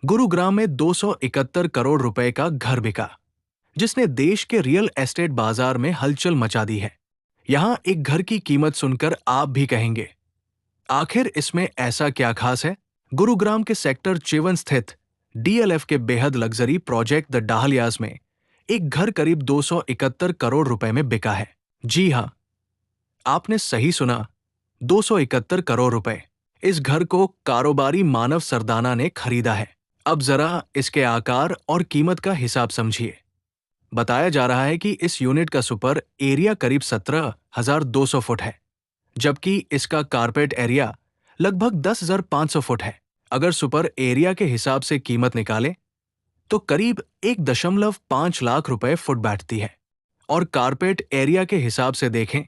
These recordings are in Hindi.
गुरुग्राम में 271 करोड़ रुपए का घर बिका, जिसने देश के रियल एस्टेट बाजार में हलचल मचा दी है। यहां एक घर की कीमत सुनकर आप भी कहेंगे, आखिर इसमें ऐसा क्या खास है? गुरुग्राम के सेक्टर 54 स्थित डीएलएफ के बेहद लग्जरी प्रोजेक्ट द डाहलियाज में एक घर करीब 271 करोड़ रुपए में बिका है। जी हां, आपने सही सुना, 271 करोड़ रुपए। इस घर को कारोबारी मानव सरदाना ने खरीदा है। अब जरा इसके आकार और कीमत का हिसाब समझिए। बताया जा रहा है कि इस यूनिट का सुपर एरिया करीब 17,200 फुट है, जबकि इसका कारपेट एरिया लगभग 10,500 फुट है। अगर सुपर एरिया के हिसाब से कीमत निकालें, तो करीब 1.5 लाख रुपए फुट बैठती है, और कारपेट एरिया के हिसाब से देखें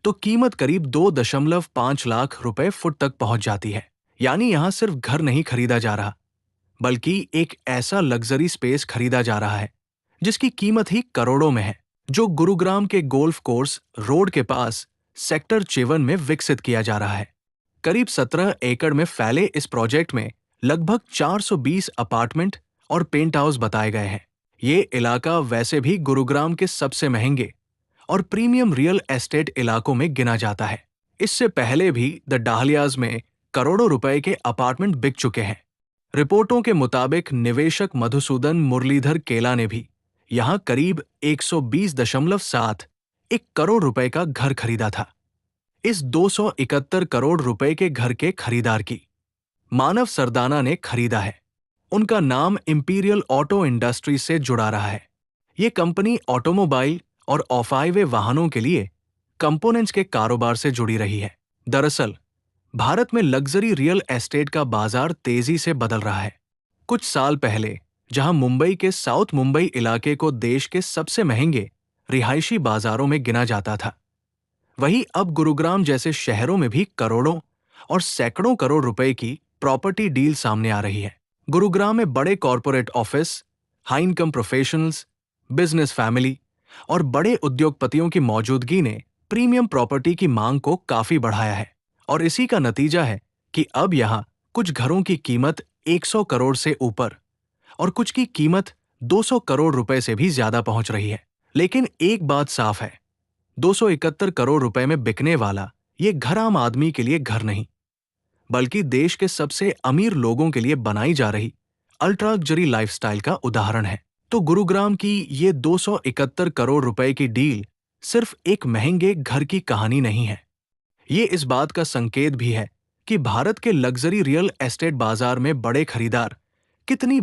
तो कीमत करीब 2.5 लाख रुपए फुट तक पहुंच जाती है। यानी यहां सिर्फ घर नहीं खरीदा जा रहा, बल्कि एक ऐसा लग्जरी स्पेस खरीदा जा रहा है जिसकी कीमत ही करोड़ों में है, जो गुरुग्राम के गोल्फ कोर्स रोड के पास सेक्टर 54 में विकसित किया जा रहा है। करीब 17 एकड़ में फैले इस प्रोजेक्ट में लगभग 420 अपार्टमेंट और पेंट हाउस बताए गए हैं। ये इलाका वैसे भी गुरुग्राम के सबसे महंगे और प्रीमियम रियल एस्टेट इलाकों में गिना जाता है। इससे पहले भी द डाहलियाज में करोड़ों रुपए के अपार्टमेंट बिक चुके हैं। रिपोर्टों के मुताबिक निवेशक मधुसूदन मुरलीधर केला ने भी यहां करीब 120.7 करोड़ रुपए का घर खरीदा था। इस 271 करोड़ रुपए के घर के खरीदार की मानव सरदाना ने खरीदा है। उनका नाम इंपीरियल ऑटो इंडस्ट्री से जुड़ा रहा है। ये कंपनी ऑटोमोबाइल और ऑफ हाईवे वाहनों के लिए कंपोनेंट्स के कारोबार से जुड़ी रही है। दरअसल भारत में लग्जरी रियल एस्टेट का बाजार तेजी से बदल रहा है। कुछ साल पहले जहां मुंबई के साउथ मुंबई इलाके को देश के सबसे महंगे रिहायशी बाजारों में गिना जाता था, वहीं अब गुरुग्राम जैसे शहरों में भी करोड़ों और सैकड़ों करोड़ रुपए की प्रॉपर्टी डील सामने आ रही है। गुरुग्राम में बड़े corporate office, high income professionals, business family और बड़े उद्योगपतियों की मौजूदगी ने प्रीमियम प्रॉपर्टी की मांग को काफी बढ़ाया है, और इसी का नतीजा है कि अब यहाँ कुछ घरों की कीमत 100 करोड़ से ऊपर और कुछ की कीमत 200 करोड़ रुपए से भी ज्यादा पहुंच रही है। लेकिन एक बात साफ है, 271 करोड़ रुपए में बिकने वाला ये घर आम आदमी के लिए घर नहीं, बल्कि देश के सबसे अमीर लोगों के लिए बनाई जा रही अल्ट्रा लग्जरी लाइफस्टाइल का उदाहरण है। तो गुरुग्राम की ये 271 करोड़ रुपए की डील सिर्फ एक महंगे घर की कहानी नहीं है। ये इस बात का संकेत भी है कि भारत के लग्जरी रियल एस्टेट बाजार में बड़े खरीदार कितनी